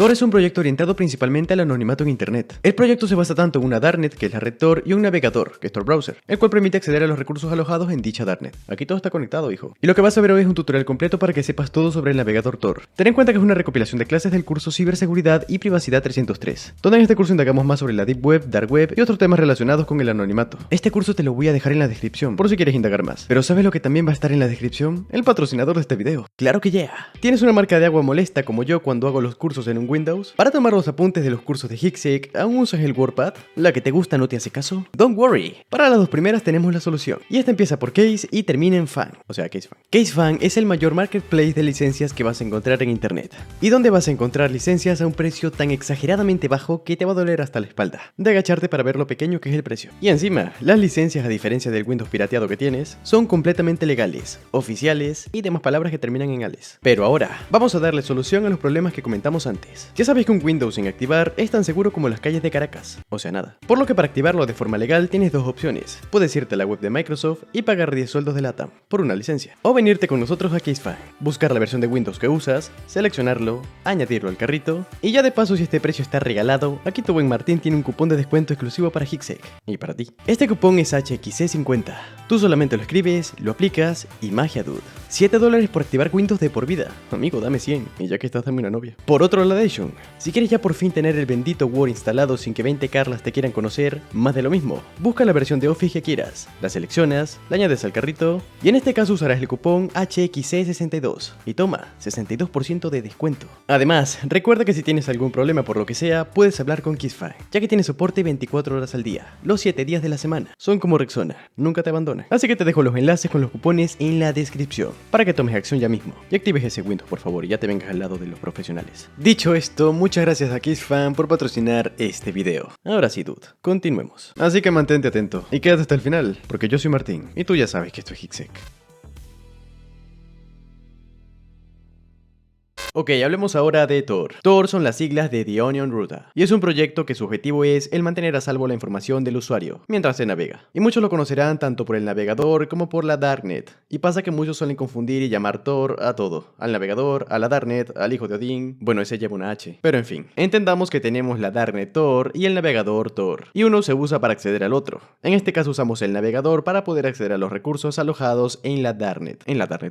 Tor es un proyecto orientado principalmente al anonimato en internet. El proyecto se basa tanto en una darknet, que es la red Tor, y un navegador, que es Tor Browser, el cual permite acceder a los recursos alojados en dicha darknet. Aquí todo está conectado, hijo. Y lo que vas a ver hoy es un tutorial completo para que sepas todo sobre el navegador Tor. Ten en cuenta que es una recopilación de clases del curso Ciberseguridad y Privacidad 303, donde en este curso indagamos más sobre la Deep Web, Dark Web y otros temas relacionados con el anonimato. Este curso te lo voy a dejar en la descripción, por si quieres indagar más. Pero ¿sabes lo que también va a estar en la descripción? El patrocinador de este video. ¡Claro que yeah! ¿Tienes una marca de agua molesta como yo cuando hago los cursos en un Windows? Para tomar los apuntes de los cursos de Hixec, ¿aún usas el WordPad? ¿La que te gusta no te hace caso? Don't worry. Para las dos primeras tenemos la solución. Y esta empieza por Case y termina en Fan. O sea, CaseFan. CaseFan es el mayor marketplace de licencias que vas a encontrar en internet. ¿Y dónde vas a encontrar licencias a un precio tan exageradamente bajo que te va a doler hasta la espalda de agacharte para ver lo pequeño que es el precio? Y encima, las licencias, a diferencia del Windows pirateado que tienes, son completamente legales, oficiales y demás palabras que terminan en ales. Pero ahora, vamos a darle solución a los problemas que comentamos antes. Ya sabéis que un Windows sin activar es tan seguro como las calles de Caracas, o sea nada. Por lo que para activarlo de forma legal tienes dos opciones. Puedes irte a la web de Microsoft y pagar 10 sueldos de LATAM por una licencia. O venirte con nosotros a CaseFan, buscar la versión de Windows que usas, seleccionarlo, añadirlo al carrito, y ya de paso, si este precio está regalado, aquí tu buen Martín tiene un cupón de descuento exclusivo para Hixec y para ti. Este cupón es HXC50. Tú solamente lo escribes, lo aplicas y magia, dude. $7 por activar Windows de por vida. Amigo, dame 100, y ya que estás, dame una novia. Por otro lado, si quieres ya por fin tener el bendito Word instalado sin que 20 Carlas te quieran conocer, más de lo mismo. Busca la versión de Office que quieras, la seleccionas, la añades al carrito, y en este caso usarás el cupón HXC62. Y toma, 62% de descuento. Además, recuerda que si tienes algún problema por lo que sea, puedes hablar con CaseFan, ya que tiene soporte 24 horas al día, los 7 días de la semana. Son como Rexona, nunca te abandonan. Así que te dejo los enlaces con los cupones en la descripción, para que tomes acción ya mismo y actives ese Windows, por favor, y ya te vengas al lado de los profesionales. Dicho esto, muchas gracias a CaseFan por patrocinar este video. Ahora sí, dude, continuemos. Así que mantente atento y quédate hasta el final, porque yo soy Martín y tú ya sabes que esto es Hixec. Ok, hablemos ahora de Tor. Tor son las siglas de The Onion Router, y es un proyecto que su objetivo es el mantener a salvo la información del usuario mientras se navega. Y muchos lo conocerán tanto por el navegador como por la darknet. Y pasa que muchos suelen confundir y llamar Tor a todo. Al navegador, a la darknet, al hijo de Odín. Bueno, ese lleva una H. Pero en fin, entendamos que tenemos la darknet Tor y el navegador Tor. Y uno se usa para acceder al otro. En este caso usamos el navegador para poder acceder a los recursos alojados en la darknet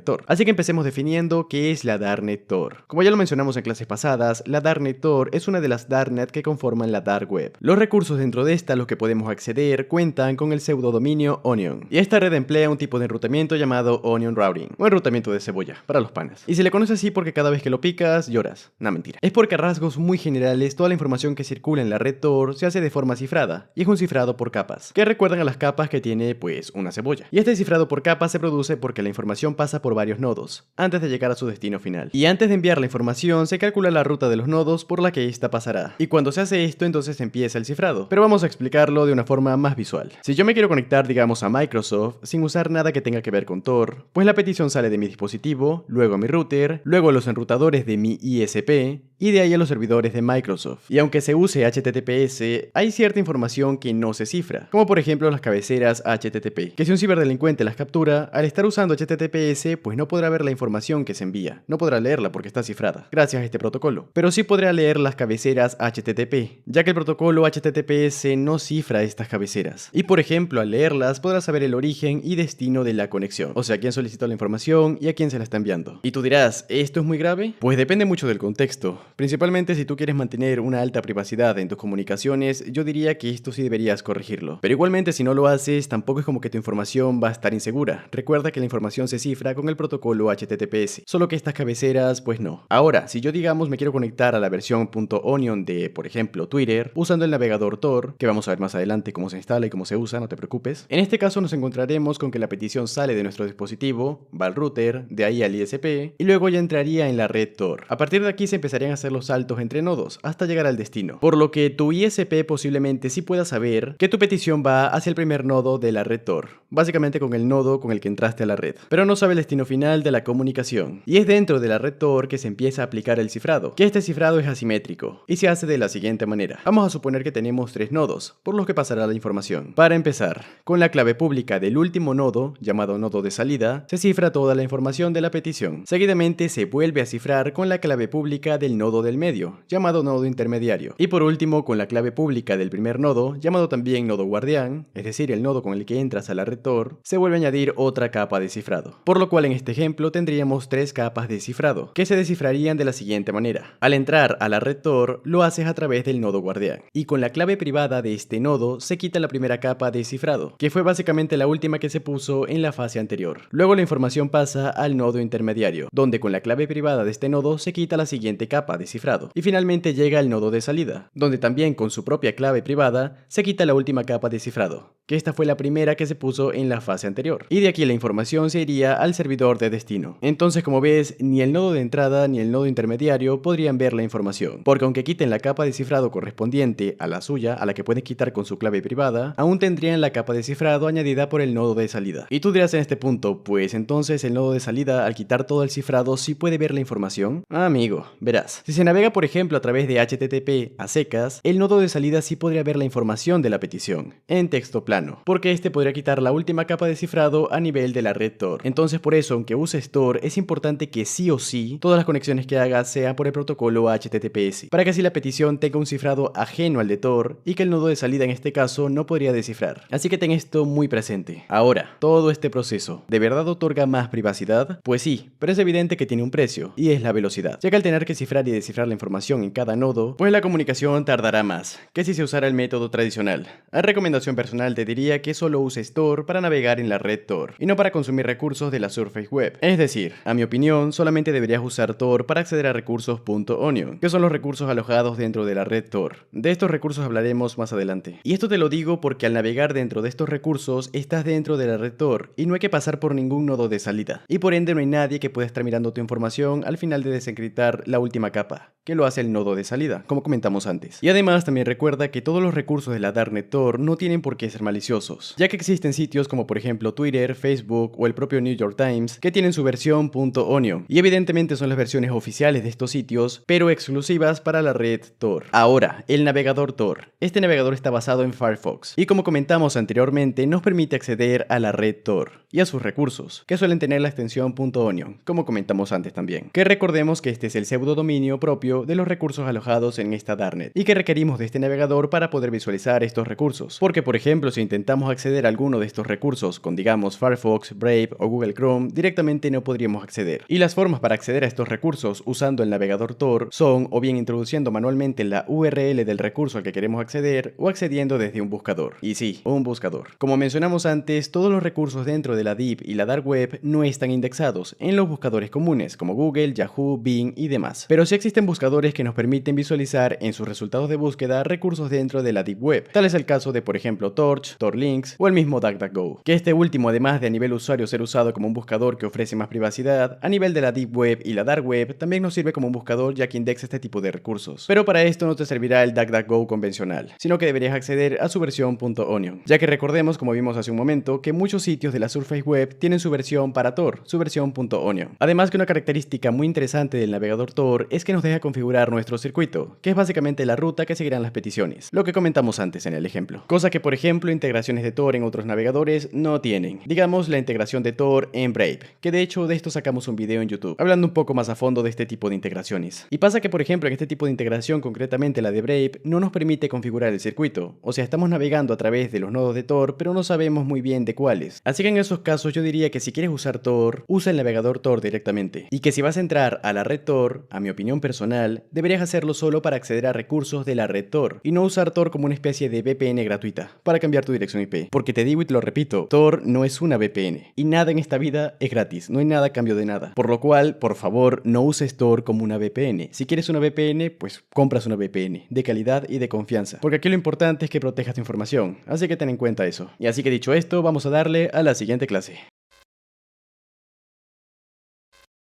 Tor. Así que empecemos definiendo qué es la darknet Tor. Como ya lo mencionamos en clases pasadas, la darknet Tor es una de las darknet que conforman la dark web. Los recursos dentro de esta a los que podemos acceder cuentan con el pseudodominio Onion, y esta red emplea un tipo de enrutamiento llamado Onion Routing, o enrutamiento de cebolla, para los panas. Y se le conoce así porque cada vez que lo picas, lloras. No, mentira. Es porque a rasgos muy generales, toda la información que circula en la red Tor se hace de forma cifrada, y es un cifrado por capas, que recuerdan a las capas que tiene, pues, una cebolla. Y este cifrado por capas se produce porque la información pasa por varios nodos, antes de llegar a su destino final. Y antes de enviar la información, se calcula la ruta de los nodos por la que ésta pasará. Y cuando se hace esto, entonces empieza el cifrado. Pero vamos a explicarlo de una forma más visual. Si yo me quiero conectar, digamos, a Microsoft, sin usar nada que tenga que ver con Tor, pues la petición sale de mi dispositivo, luego a mi router, luego a los enrutadores de mi ISP, y de ahí a los servidores de Microsoft. Y aunque se use HTTPS, hay cierta información que no se cifra, como por ejemplo las cabeceras HTTP, que si un ciberdelincuente las captura, al estar usando HTTPS, pues no podrá ver la información que se envía, no podrá leerla porque está cifrada, gracias a este protocolo. Pero sí podrá leer las cabeceras HTTP, ya que el protocolo HTTPS no cifra estas cabeceras. Y por ejemplo, al leerlas, podrá saber el origen y destino de la conexión, o sea, quién solicitó la información y a quién se la está enviando. Y tú dirás, ¿esto es muy grave? Pues depende mucho del contexto. Principalmente si tú quieres mantener una alta privacidad en tus comunicaciones, yo diría que esto sí deberías corregirlo. Pero igualmente, si no lo haces, tampoco es como que tu información va a estar insegura. Recuerda que la información se cifra con el protocolo HTTPS, solo que estas cabeceras, pues no. Ahora, si yo digamos me quiero conectar a la versión .onion de, por ejemplo, Twitter, usando el navegador Tor, que vamos a ver más adelante cómo se instala y cómo se usa, no te preocupes. En este caso nos encontraremos con que la petición sale de nuestro dispositivo, va al router, de ahí al ISP, y luego ya entraría en la red Tor. A partir de aquí se empezarían a hacer los saltos entre nodos hasta llegar al destino, por lo que tu ISP posiblemente sí pueda saber que tu petición va hacia el primer nodo de la red Tor. básicamente con el nodo con el que entraste a la red, pero no sabe el destino final de la comunicación. Y es dentro de la red Tor que se empieza a aplicar el cifrado, que este cifrado es asimétrico y se hace de la siguiente manera. Vamos a suponer que tenemos 3 nodos, por los que pasará la información. Para empezar, con la clave pública del último nodo, llamado nodo de salida, se cifra toda la información de la petición. Seguidamente se vuelve a cifrar con la clave pública del nodo del medio, llamado nodo intermediario. Y por último, con la clave pública del primer nodo, llamado también nodo guardián, es decir, el nodo con el que entras a la red Tor, se vuelve a añadir otra capa de cifrado. Por lo cual en este ejemplo tendríamos 3 capas de cifrado, que se descifrarían de la siguiente manera. Al entrar a la red Tor, lo haces a través del nodo guardián, y con la clave privada de este nodo se quita la primera capa de cifrado, que fue básicamente la última que se puso en la fase anterior. Luego la información pasa al nodo intermediario, donde con la clave privada de este nodo se quita la siguiente capa de cifrado, y finalmente llega al nodo de salida, donde también con su propia clave privada se quita la última capa de cifrado, que esta fue la primera que se puso en la fase anterior, y de aquí la información se iría al servidor de destino. Entonces, como ves, ni el nodo de entrada ni el nodo intermediario podrían ver la información, porque aunque quiten la capa de cifrado correspondiente a la suya, a la que pueden quitar con su clave privada, aún tendrían la capa de cifrado añadida por el nodo de salida. Y tú dirás en este punto, pues entonces el nodo de salida al quitar todo el cifrado sí puede ver la información. Amigo, verás, si se navega por ejemplo a través de HTTP a secas, el nodo de salida sí podría ver la información de la petición, en texto plano, porque este podría quitar la última capa de cifrado a nivel de la red Tor. Entonces por eso, aunque uses Tor, es importante que sí o sí todas las conexiones que hagas sean por el protocolo HTTPS, para que así la petición tenga un cifrado ajeno al de Tor y que el nodo de salida en este caso no podría descifrar. Así que ten esto muy presente. Ahora, ¿todo este proceso de verdad otorga más privacidad? Pues sí, pero es evidente que tiene un precio, y es la velocidad, ya que al tener que cifrar y descifrar la información en cada nodo, pues la comunicación tardará más que si se usara el método tradicional. A recomendación personal te diría que solo uses Tor para navegar en la red Tor, y no para consumir recursos de la Surface Web. Es decir, a mi opinión, solamente deberías usar Tor para acceder a recursos .onion, que son los recursos alojados dentro de la red Tor. De estos recursos hablaremos más adelante. Y esto te lo digo porque al navegar dentro de estos recursos, estás dentro de la red Tor, y no hay que pasar por ningún nodo de salida. Y por ende no hay nadie que pueda estar mirando tu información al final de desencriptar la última capa, que lo hace el nodo de salida, como comentamos antes. Y además también recuerda que todos los recursos de la Darknet Tor no tienen por qué ser maliciosos, ya que existen sitios como por ejemplo Twitter, Facebook o el propio New York Times que tienen su versión .onion, y evidentemente son las versiones oficiales de estos sitios, pero exclusivas para la red Tor. Ahora, el navegador Tor. Este navegador está basado en Firefox, y como comentamos anteriormente, nos permite acceder a la red Tor y a sus recursos, que suelen tener la extensión .onion, como comentamos antes también. Que recordemos que este es el pseudodominio propio de los recursos alojados en esta Darknet, y que requerimos de este navegador para poder visualizar estos recursos, porque por ejemplo si intentamos acceder a alguno de estos recursos con digamos Firefox, Brave o Google Chrome, directamente no podríamos acceder. Y las formas para acceder a estos recursos usando el navegador Tor son o bien introduciendo manualmente la URL del recurso al que queremos acceder, o accediendo desde un buscador. Y sí, un buscador. Como mencionamos antes, todos los recursos dentro de la Deep y la Dark Web no están indexados en los buscadores comunes como Google, Yahoo, Bing y demás. Pero sí existen buscadores que nos permiten visualizar en sus resultados de búsqueda recursos dentro de la Deep Web. Tal es el caso de por ejemplo Torch, Torlinks o el mismo DuckDuckGo, que este último además de a nivel usuario ser usado como un buscador que ofrece más privacidad, a nivel de la Deep Web y la Dark Web también nos sirve como un buscador ya que indexa este tipo de recursos. Pero para esto no te servirá el DuckDuckGo convencional, sino que deberías acceder a su versión .onion, ya que recordemos, como vimos hace un momento, que muchos sitios de la Surface Web tienen su versión para Tor, su versión .onion. Además que una característica muy interesante del navegador Tor es que nos deja configurar nuestro circuito, que es básicamente la ruta que seguirán las peticiones, lo que comentamos antes en el ejemplo. Cosa que por ejemplo integraciones de Tor en otros navegadores no tienen. Digamos la integración de Tor en Brave, que de hecho de esto sacamos un video en YouTube, hablando un poco más a fondo de este tipo de integraciones. Y pasa que por ejemplo en este tipo de integración, concretamente la de Brave, no nos permite configurar el circuito, o sea estamos navegando a través de los nodos de Tor, pero no sabemos muy bien de cuáles. Así que en esos casos yo diría que si quieres usar Tor, usa el navegador Tor directamente, y que si vas a entrar a la red Tor, a mi opinión personal, deberías hacerlo solo para acceder a recursos de la red Tor, y no usar Tor como una especie de VPN gratuita, para cambiar tu dirección IP, porque te digo y te lo repito, Tor no es una VPN, y nada en esta vida es gratis, no hay nada a cambio de nada, por lo cual, por favor, no uses Tor como una VPN. Si quieres una VPN, pues compras una VPN, de calidad y de confianza, porque aquí lo importante es que protejas tu información, así que ten en cuenta eso. Y así que dicho esto, vamos a darle a la siguiente clase.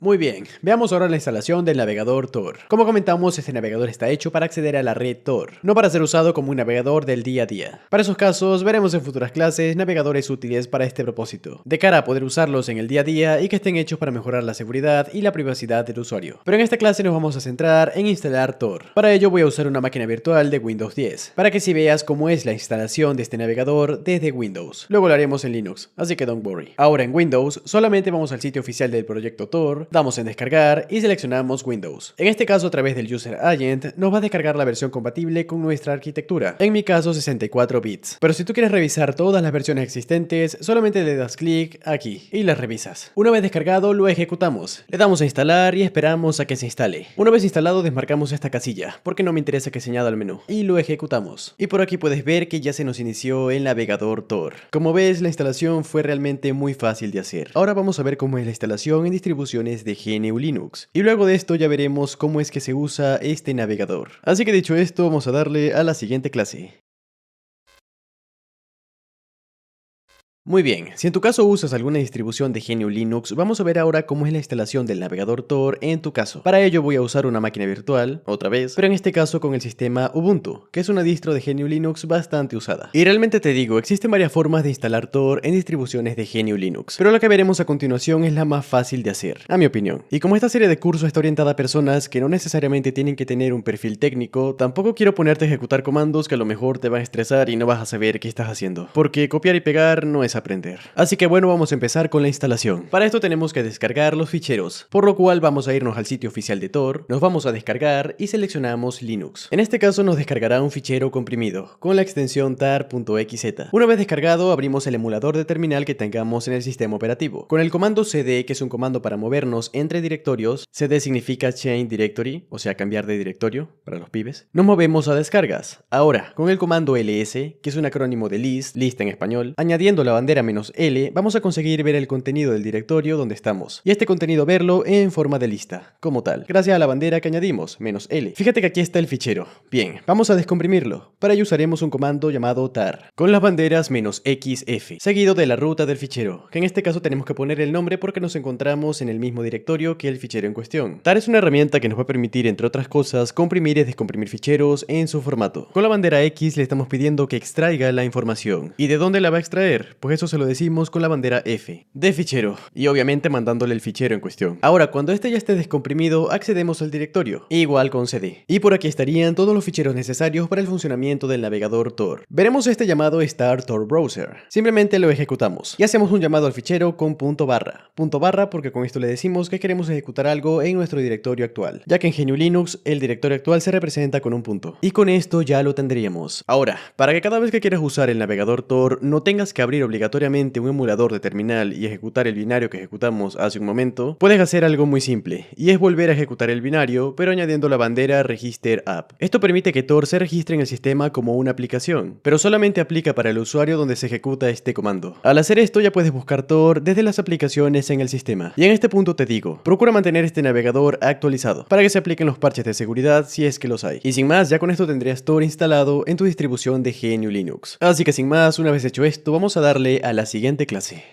Muy bien, veamos ahora la instalación del navegador Tor. Como comentamos, este navegador está hecho para acceder a la red Tor, no para ser usado como un navegador del día a día. Para esos casos, veremos en futuras clases navegadores útiles para este propósito, de cara a poder usarlos en el día a día y que estén hechos para mejorar la seguridad y la privacidad del usuario. Pero en esta clase nos vamos a centrar en instalar Tor. Para ello voy a usar una máquina virtual de Windows 10, para que así veas cómo es la instalación de este navegador desde Windows. Luego lo haremos en Linux, así que don't worry. Ahora en Windows, solamente vamos al sitio oficial del proyecto Tor, damos en descargar y seleccionamos Windows. En este caso, a través del User Agent, nos va a descargar la versión compatible con nuestra arquitectura. En mi caso, 64 bits. Pero si tú quieres revisar todas las versiones existentes, solamente le das clic aquí y las revisas. Una vez descargado, lo ejecutamos. Le damos a instalar y esperamos a que se instale. Una vez instalado, desmarcamos esta casilla, porque no me interesa que se añada al menú, y lo ejecutamos. Y por aquí puedes ver que ya se nos inició el navegador Tor. Como ves, la instalación fue realmente muy fácil de hacer. Ahora vamos a ver cómo es la instalación en distribuciones de GNU Linux. Y luego de esto ya veremos cómo es que se usa este navegador. Así que dicho esto, vamos a darle a la siguiente clase. Muy bien, si en tu caso usas alguna distribución de GNU Linux, vamos a ver ahora cómo es la instalación del navegador Tor en tu caso. Para ello voy a usar una máquina virtual, otra vez, pero en este caso con el sistema Ubuntu, que es una distro de GNU Linux bastante usada. Y realmente te digo, existen varias formas de instalar Tor en distribuciones de GNU Linux, pero la que veremos a continuación es la más fácil de hacer, a mi opinión. Y como esta serie de cursos está orientada a personas que no necesariamente tienen que tener un perfil técnico, tampoco quiero ponerte a ejecutar comandos que a lo mejor te van a estresar y no vas a saber qué estás haciendo, porque copiar y pegar no es aprender. Así que bueno, vamos a empezar con la instalación. Para esto tenemos que descargar los ficheros, por lo cual vamos a irnos al sitio oficial de Tor, nos vamos a descargar y seleccionamos Linux. En este caso nos descargará un fichero comprimido, con la extensión tar.xz. Una vez descargado, abrimos el emulador de terminal que tengamos en el sistema operativo. Con el comando cd, que es un comando para movernos entre directorios, cd significa change directory, o sea cambiar de directorio, para los pibes, nos movemos a descargas. Ahora, con el comando ls, que es un acrónimo de lista en español, añadiendo la bandera "-l", vamos a conseguir ver el contenido del directorio donde estamos, y este contenido verlo en forma de lista, como tal, gracias a la bandera que añadimos, "-l". Fíjate que aquí está el fichero. Bien, vamos a descomprimirlo. Para ello usaremos un comando llamado tar, con las banderas "-xf, seguido de la ruta del fichero, que en este caso tenemos que poner el nombre porque nos encontramos en el mismo directorio que el fichero en cuestión. Tar es una herramienta que nos va a permitir, entre otras cosas, comprimir y descomprimir ficheros en su formato. Con la bandera X le estamos pidiendo que extraiga la información. ¿Y de dónde la va a extraer? Pues eso se lo decimos con la bandera F, de fichero, y obviamente mandándole el fichero en cuestión. Ahora, cuando este ya esté descomprimido, accedemos al directorio, igual con cd. Y por aquí estarían todos los ficheros necesarios para el funcionamiento del navegador Tor. Veremos este llamado Start Tor Browser. Simplemente lo ejecutamos, y hacemos un llamado al fichero con punto barra porque con esto le decimos que queremos ejecutar algo en nuestro directorio actual, ya que en GNU Linux el directorio actual se representa con un punto. Y con esto ya lo tendríamos. Ahora, para que cada vez que quieras usar el navegador Tor no tengas que abrir obligatoriamente un emulador de terminal y ejecutar el binario que ejecutamos hace un momento, puedes hacer algo muy simple, y es volver a ejecutar el binario, pero añadiendo la bandera Register App. Esto permite que Tor se registre en el sistema como una aplicación, pero solamente aplica para el usuario donde se ejecuta este comando. Al hacer esto ya puedes buscar Tor desde las aplicaciones en el sistema. Y en este punto te digo, procura mantener este navegador actualizado, para que se apliquen los parches de seguridad si es que los hay. Y sin más, ya con esto tendrías Tor instalado en tu distribución de GNU Linux. Así que sin más, una vez hecho esto, vamos a darle a la siguiente clase.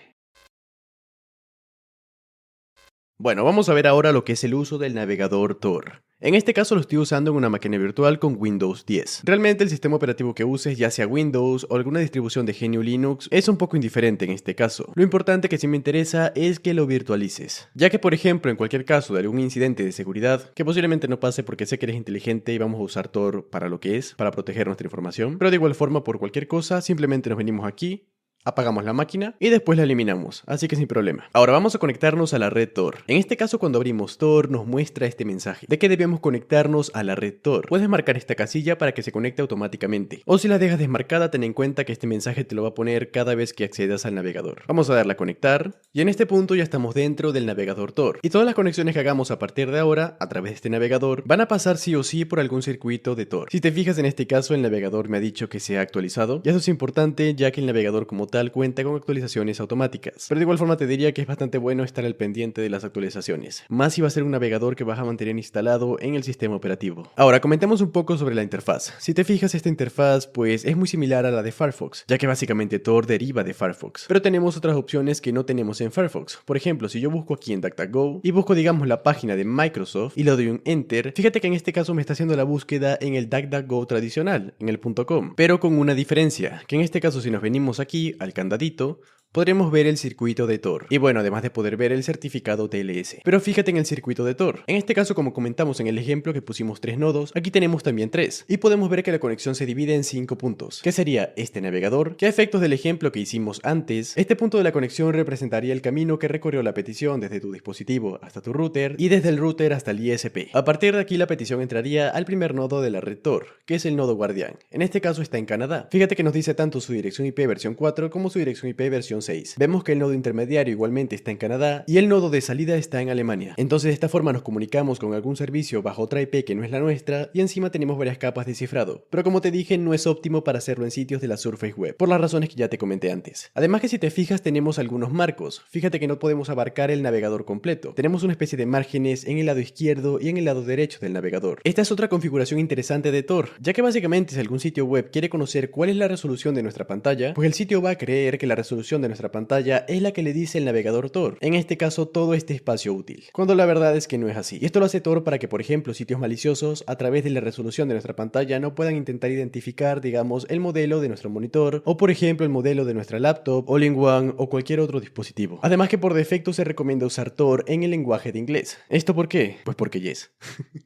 Bueno, vamos a ver ahora lo que es el uso del navegador Tor. En este caso lo estoy usando en una máquina virtual con Windows 10. Realmente el sistema operativo que uses, ya sea Windows o alguna distribución de GNU Linux, es un poco indiferente en este caso. Lo importante que sí me interesa es que lo virtualices, ya que por ejemplo en cualquier caso de algún incidente de seguridad, que posiblemente no pase porque sé que eres inteligente y vamos a usar Tor para lo que es, para proteger nuestra información, pero de igual forma por cualquier cosa simplemente nos venimos aquí, apagamos la máquina y después la eliminamos, así que sin problema. Ahora vamos a conectarnos a la red Tor. En este caso, cuando abrimos Tor nos muestra este mensaje de que debemos conectarnos a la red Tor. Puedes marcar esta casilla para que se conecte automáticamente, o si la dejas desmarcada, ten en cuenta que este mensaje te lo va a poner cada vez que accedas al navegador. Vamos a darle a conectar y en este punto ya estamos dentro del navegador Tor, y todas las conexiones que hagamos a partir de ahora a través de este navegador van a pasar sí o sí por algún circuito de Tor. Si te fijas, en este caso el navegador me ha dicho que se ha actualizado, y eso es importante ya que el navegador como tal cuenta con actualizaciones automáticas, pero de igual forma te diría que es bastante bueno estar al pendiente de las actualizaciones, más si va a ser un navegador que vas a mantener instalado en el sistema operativo. Ahora comentemos un poco sobre la interfaz. Si te fijas, esta interfaz pues es muy similar a la de Firefox, ya que básicamente Tor deriva de Firefox, pero tenemos otras opciones que no tenemos en Firefox. Por ejemplo, si yo busco aquí en DuckDuckGo y busco digamos la página de Microsoft y le doy un Enter, fíjate que en este caso me está haciendo la búsqueda en el DuckDuckGo tradicional, en el .com, pero con una diferencia, que en este caso si nos venimos aquí al candadito, podremos ver el circuito de Tor. Y bueno, además de poder ver el certificado TLS. Pero fíjate en el circuito de Tor. En este caso, como comentamos en el ejemplo que pusimos 3 nodos, aquí tenemos también 3. Y podemos ver que la conexión se divide en 5 puntos. ¿Qué sería este navegador? Que a efectos del ejemplo que hicimos antes, este punto de la conexión representaría el camino que recorrió la petición desde tu dispositivo hasta tu router y desde el router hasta el ISP. A partir de aquí la petición entraría al primer nodo de la red Tor, que es el nodo guardián. En este caso está en Canadá. Fíjate que nos dice tanto su dirección IP versión 4 como su dirección IP versión 6. Vemos que el nodo intermediario igualmente está en Canadá y el nodo de salida está en Alemania. Entonces de esta forma nos comunicamos con algún servicio bajo otra IP que no es la nuestra y encima tenemos varias capas de cifrado. Pero como te dije, no es óptimo para hacerlo en sitios de la Surface Web, por las razones que ya te comenté antes. Además que si te fijas tenemos algunos marcos. Fíjate que no podemos abarcar el navegador completo. Tenemos una especie de márgenes en el lado izquierdo y en el lado derecho del navegador. Esta es otra configuración interesante de Tor, ya que básicamente si algún sitio web quiere conocer cuál es la resolución de nuestra pantalla, pues el sitio va a creer que la resolución de nuestra pantalla es la que le dice el navegador Tor, en este caso todo este espacio útil, cuando la verdad es que no es así. Y esto lo hace Tor para que, por ejemplo, sitios maliciosos a través de la resolución de nuestra pantalla no puedan intentar identificar, digamos, el modelo de nuestro monitor o, por ejemplo, el modelo de nuestra laptop, all-in-one o cualquier otro dispositivo. Además que por defecto se recomienda usar Tor en el lenguaje de inglés. ¿Esto por qué? Pues porque yes.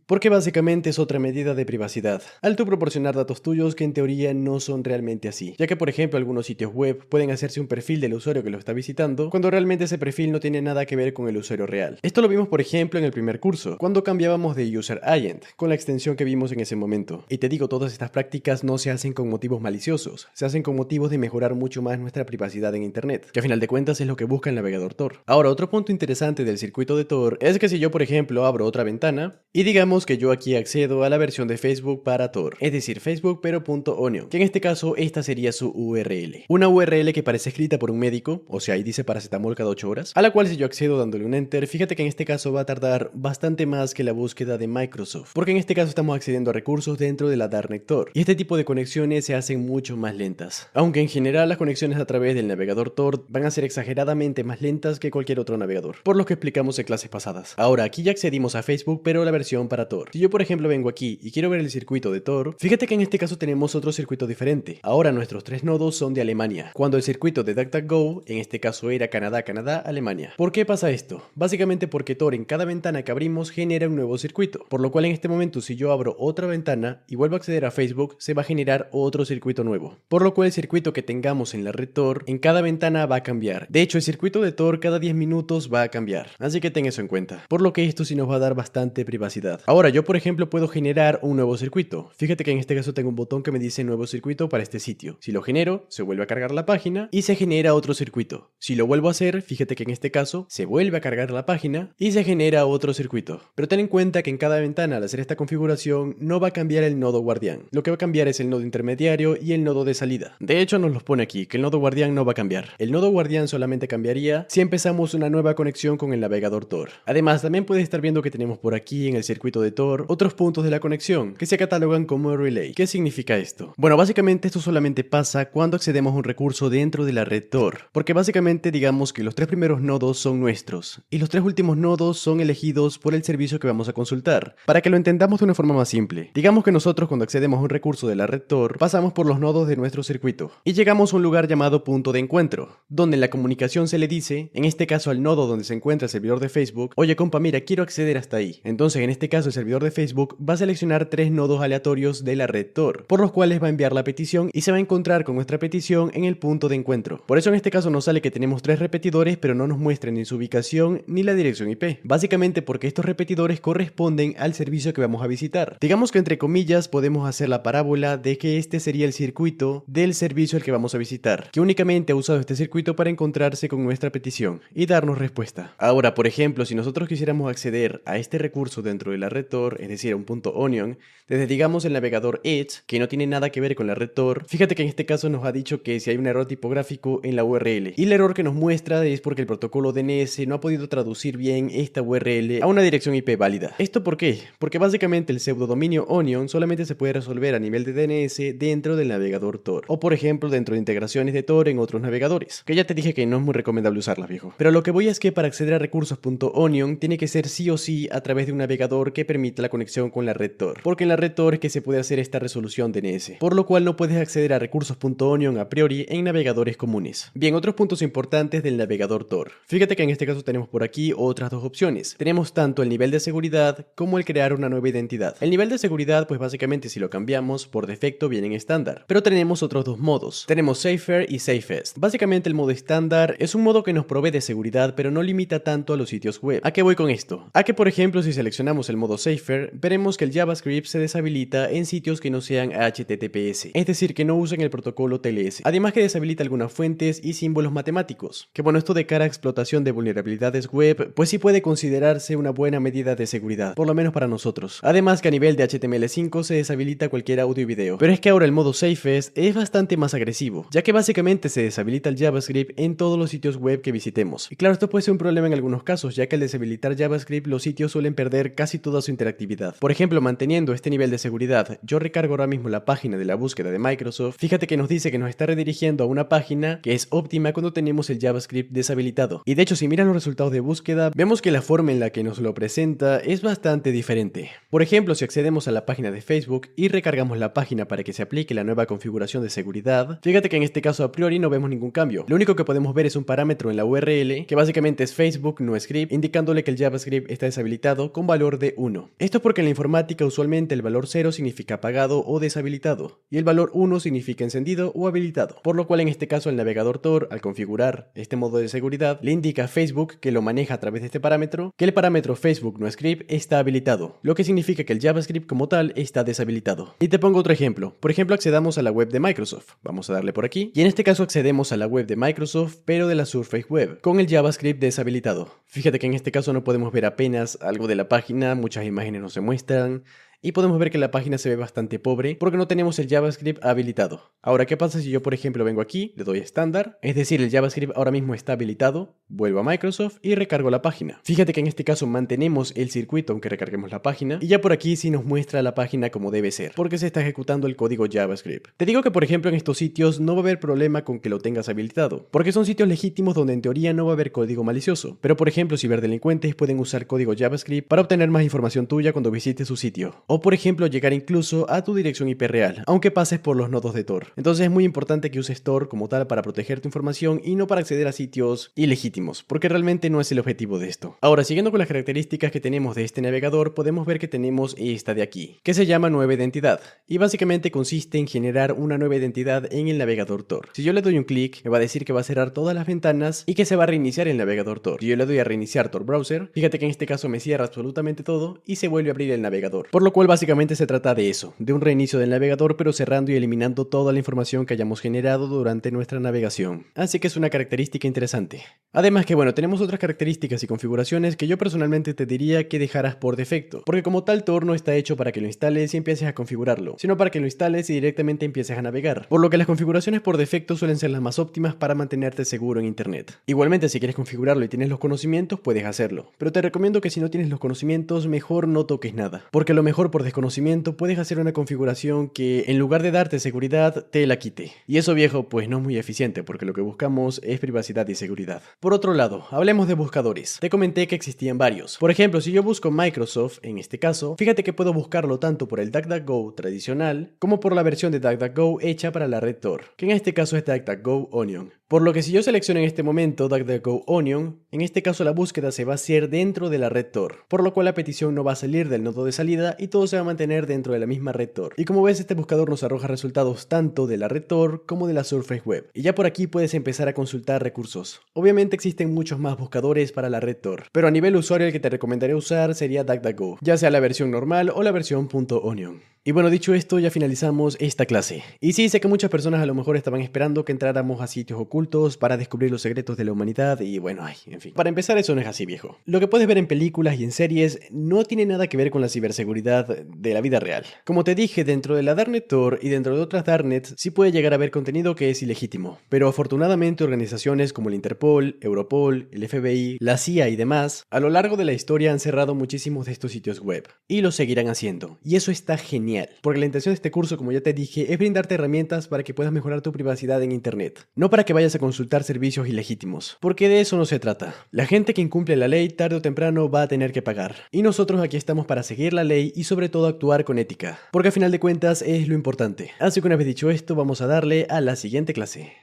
Porque básicamente es otra medida de privacidad, al tú proporcionar datos tuyos que en teoría no son realmente así, ya que por ejemplo algunos sitios web pueden hacerse un perfil del usuario que lo está visitando cuando realmente ese perfil no tiene nada que ver con el usuario real. Esto lo vimos por ejemplo en el primer curso, cuando cambiábamos de user agent, con la extensión que vimos en ese momento. Y te digo, todas estas prácticas no se hacen con motivos maliciosos, se hacen con motivos de mejorar mucho más nuestra privacidad en internet, que a final de cuentas es lo que busca el navegador Tor. Ahora, otro punto interesante del circuito de Tor es que si yo por ejemplo abro otra ventana y digamos que yo aquí accedo a la versión de Facebook para Tor, es decir, Facebook pero .onion, que en este caso esta sería su URL. Una URL que parece escrita por un médico, o sea, ahí dice paracetamol cada 8 horas, a la cual si yo accedo dándole un enter, fíjate que en este caso va a tardar bastante más que la búsqueda de Microsoft, porque en este caso estamos accediendo a recursos dentro de la Darknet Tor, y este tipo de conexiones se hacen mucho más lentas, aunque en general las conexiones a través del navegador Tor van a ser exageradamente más lentas que cualquier otro navegador, por lo que explicamos en clases pasadas. Ahora, aquí ya accedimos a Facebook, pero la versión para Tor. Si yo por ejemplo vengo aquí y quiero ver el circuito de Tor, fíjate que en este caso tenemos otro circuito diferente. Ahora nuestros 3 nodos son de Alemania, cuando el circuito de DuckDuckGo, en este caso era Canadá, Canadá, Alemania. ¿Por qué pasa esto? Básicamente porque Tor en cada ventana que abrimos genera un nuevo circuito, por lo cual en este momento si yo abro otra ventana y vuelvo a acceder a Facebook, se va a generar otro circuito nuevo, por lo cual el circuito que tengamos en la red Tor en cada ventana va a cambiar. De hecho, el circuito de Tor cada 10 minutos va a cambiar, así que ten eso en cuenta, por lo que esto sí nos va a dar bastante privacidad. Ahora, yo por ejemplo puedo generar un nuevo circuito. Fíjate que en este caso tengo un botón que me dice nuevo circuito para este sitio. Si lo genero, se vuelve a cargar la página y se genera otro circuito. Si lo vuelvo a hacer, fíjate que en este caso se vuelve a cargar la página y se genera otro circuito. Pero ten en cuenta que en cada ventana al hacer esta configuración no va a cambiar el nodo guardián. Lo que va a cambiar es el nodo intermediario y el nodo de salida. De hecho nos los pone aquí, que el nodo guardián no va a cambiar. El nodo guardián solamente cambiaría si empezamos una nueva conexión con el navegador Tor. Además también puedes estar viendo que tenemos por aquí en el circuito de Tor otros puntos de la conexión que se catalogan como relay. ¿Qué significa esto? Bueno, básicamente esto solamente pasa cuando accedemos a un recurso dentro de la red Tor, porque básicamente digamos que los 3 primeros nodos son nuestros y los 3 últimos nodos son elegidos por el servicio que vamos a consultar. Para que lo entendamos de una forma más simple, digamos que nosotros cuando accedemos a un recurso de la red Tor pasamos por los nodos de nuestro circuito y llegamos a un lugar llamado punto de encuentro, donde en la comunicación se le dice, en este caso al nodo donde se encuentra el servidor de Facebook, oye compa, mira, quiero acceder hasta ahí. Entonces en este caso el servidor de Facebook va a seleccionar 3 nodos aleatorios de la red Tor, por los cuales va a enviar la petición y se va a encontrar con nuestra petición en el punto de encuentro. Por eso en este caso nos sale que tenemos 3 repetidores, pero no nos muestra ni su ubicación ni la dirección IP. Básicamente porque estos repetidores corresponden al servicio que vamos a visitar. Digamos que entre comillas podemos hacer la parábola de que este sería el circuito del servicio al que vamos a visitar, que únicamente ha usado este circuito para encontrarse con nuestra petición y darnos respuesta. Ahora, por ejemplo, si nosotros quisiéramos acceder a este recurso dentro de la red Tor, es decir, a un punto onion, desde digamos el navegador Edge, que no tiene nada que ver con la red Tor, fíjate que en este caso nos ha dicho que si hay un error tipográfico en la URL, y el error que nos muestra es porque el protocolo DNS no ha podido traducir bien esta URL a una dirección IP válida. ¿Esto por qué? Porque básicamente el pseudodominio onion solamente se puede resolver a nivel de DNS dentro del navegador Tor, o por ejemplo dentro de integraciones de Tor en otros navegadores, que ya te dije que no es muy recomendable usarlas, viejo. Pero lo que voy es que para acceder a recursos.onion tiene que ser sí o sí a través de un navegador que permita la conexión con la red Tor, porque en la red Tor es que se puede hacer esta resolución DNS, por lo cual no puedes acceder a recursos.onion a priori en navegadores comunes. Bien, otros puntos importantes del navegador Tor. Fíjate que en este caso tenemos por aquí otras dos opciones. Tenemos tanto el nivel de seguridad como el crear una nueva identidad. El nivel de seguridad, pues básicamente si lo cambiamos, por defecto viene en estándar, pero tenemos otros dos modos. Tenemos Safer y Safest. Básicamente el modo estándar es un modo que nos provee de seguridad, pero no limita tanto a los sitios web. ¿A qué voy con esto? A que por ejemplo si seleccionamos el modo Safer, veremos que el JavaScript se deshabilita en sitios que no sean HTTPS, es decir, que no usen el protocolo TLS. Además que deshabilita algunas fuentes y símbolos matemáticos, que bueno, esto de cara a explotación de vulnerabilidades web, pues sí puede considerarse una buena medida de seguridad, por lo menos para nosotros. Además que a nivel de HTML5 se deshabilita cualquier audio y video. Pero es que ahora el modo Safest es bastante más agresivo, ya que básicamente se deshabilita el JavaScript en todos los sitios web que visitemos. Y claro, esto puede ser un problema en algunos casos, ya que al deshabilitar JavaScript los sitios suelen perder casi toda su interactividad. Por ejemplo, manteniendo este nivel de seguridad, yo recargo ahora mismo la página de la búsqueda de Microsoft. Fíjate que nos dice que nos está redirigiendo a una página que es óptima cuando tenemos el JavaScript deshabilitado. Y de hecho, si miran los resultados de búsqueda, vemos que la forma en la que nos lo presenta es bastante diferente. Por ejemplo, si accedemos a la página de Facebook y recargamos la página para que se aplique la nueva configuración de seguridad, fíjate que en este caso a priori no vemos ningún cambio. Lo único que podemos ver es un parámetro en la URL, que básicamente es Facebook no script, indicándole que el JavaScript está deshabilitado con valor de 1. Esto es porque en la informática usualmente el valor 0 significa apagado o deshabilitado, y el valor 1 significa encendido o habilitado, por lo cual en este caso el navegador Tor, al configurar este modo de seguridad, le indica a Facebook, que lo maneja a través de este parámetro, que el parámetro Facebook no script está habilitado, lo que significa que el JavaScript como tal está deshabilitado. Y te pongo otro ejemplo. Por ejemplo, accedamos a la web de Microsoft. Vamos a darle por aquí, y en este caso accedemos a la web de Microsoft, pero de la Surface Web, con el JavaScript deshabilitado. Fíjate que en este caso no podemos ver apenas algo de la página, muchas imágenes no se muestran, y podemos ver que la página se ve bastante pobre porque no tenemos el JavaScript habilitado. Ahora, ¿qué pasa si yo, por ejemplo, vengo aquí, le doy estándar? Es decir, el JavaScript ahora mismo está habilitado, vuelvo a Microsoft y recargo la página. Fíjate que en este caso mantenemos el circuito aunque recarguemos la página, y ya por aquí sí nos muestra la página como debe ser, porque se está ejecutando el código JavaScript. Te digo que, por ejemplo, en estos sitios no va a haber problema con que lo tengas habilitado, porque son sitios legítimos donde en teoría no va a haber código malicioso. Pero, por ejemplo, ciberdelincuentes pueden usar código JavaScript para obtener más información tuya cuando visites su sitio. O por ejemplo, llegar incluso a tu dirección IP real, aunque pases por los nodos de Tor. Entonces es muy importante que uses Tor como tal para proteger tu información y no para acceder a sitios ilegítimos, porque realmente no es el objetivo de esto. Ahora, siguiendo con las características que tenemos de este navegador, podemos ver que tenemos esta de aquí, que se llama nueva identidad, y básicamente consiste en generar una nueva identidad en el navegador Tor. Si yo le doy un clic, me va a decir que va a cerrar todas las ventanas y que se va a reiniciar el navegador Tor. Si yo le doy a reiniciar Tor Browser, fíjate que en este caso me cierra absolutamente todo y se vuelve a abrir el navegador. Por lo cual básicamente se trata de eso, de un reinicio del navegador, pero cerrando y eliminando toda la información que hayamos generado durante nuestra navegación. Así que es una característica interesante. Además que bueno, tenemos otras características y configuraciones que yo personalmente te diría que dejaras por defecto, porque como tal Tor no está hecho para que lo instales y empieces a configurarlo, sino para que lo instales y directamente empieces a navegar, por lo que las configuraciones por defecto suelen ser las más óptimas para mantenerte seguro en internet. Igualmente, si quieres configurarlo y tienes los conocimientos, puedes hacerlo, pero te recomiendo que si no tienes los conocimientos, mejor no toques nada, porque a lo mejor por desconocimiento puedes hacer una configuración que en lugar de darte seguridad te la quite, y eso, viejo, pues no es muy eficiente, porque lo que buscamos es privacidad y seguridad. Por otro lado, hablemos de buscadores. Te comenté que existían varios. Por ejemplo, si yo busco Microsoft, en este caso, fíjate que puedo buscarlo tanto por el DuckDuckGo tradicional como por la versión de DuckDuckGo hecha para la red Tor, que en este caso es DuckDuckGo Onion. Por lo que si yo selecciono en este momento DuckDuckGo Onion, en este caso la búsqueda se va a hacer dentro de la red Tor, por lo cual la petición no va a salir del nodo de salida y todo se va a mantener dentro de la misma red Tor. Y como ves, este buscador nos arroja resultados tanto de la red Tor como de la Surface Web. Y ya por aquí puedes empezar a consultar recursos. Obviamente existen muchos más buscadores para la red Tor, pero a nivel usuario el que te recomendaría usar sería DuckDuckGo, ya sea la versión normal o la versión .onion. Y bueno, dicho esto, ya finalizamos esta clase. Y sí, sé que muchas personas a lo mejor estaban esperando que entráramos a sitios ocultos para descubrir los secretos de la humanidad y bueno, en fin. Para empezar, eso no es así, viejo. Lo que puedes ver en películas y en series no tiene nada que ver con la ciberseguridad de la vida real. Como te dije, dentro de la Darknet Tor y dentro de otras Darknets sí puede llegar a haber contenido que es ilegítimo. Pero afortunadamente organizaciones como el Interpol, Europol, el FBI, la CIA y demás, a lo largo de la historia han cerrado muchísimos de estos sitios web. Y lo seguirán haciendo. Y eso está genial. Porque la intención de este curso, como ya te dije, es brindarte herramientas para que puedas mejorar tu privacidad en internet. No para que vayas a consultar servicios ilegítimos, porque de eso no se trata. La gente que incumple la ley tarde o temprano va a tener que pagar. Y nosotros aquí estamos para seguir la ley y sobre todo actuar con ética. Porque al final de cuentas es lo importante. Así que una vez dicho esto, vamos a darle a la siguiente clase.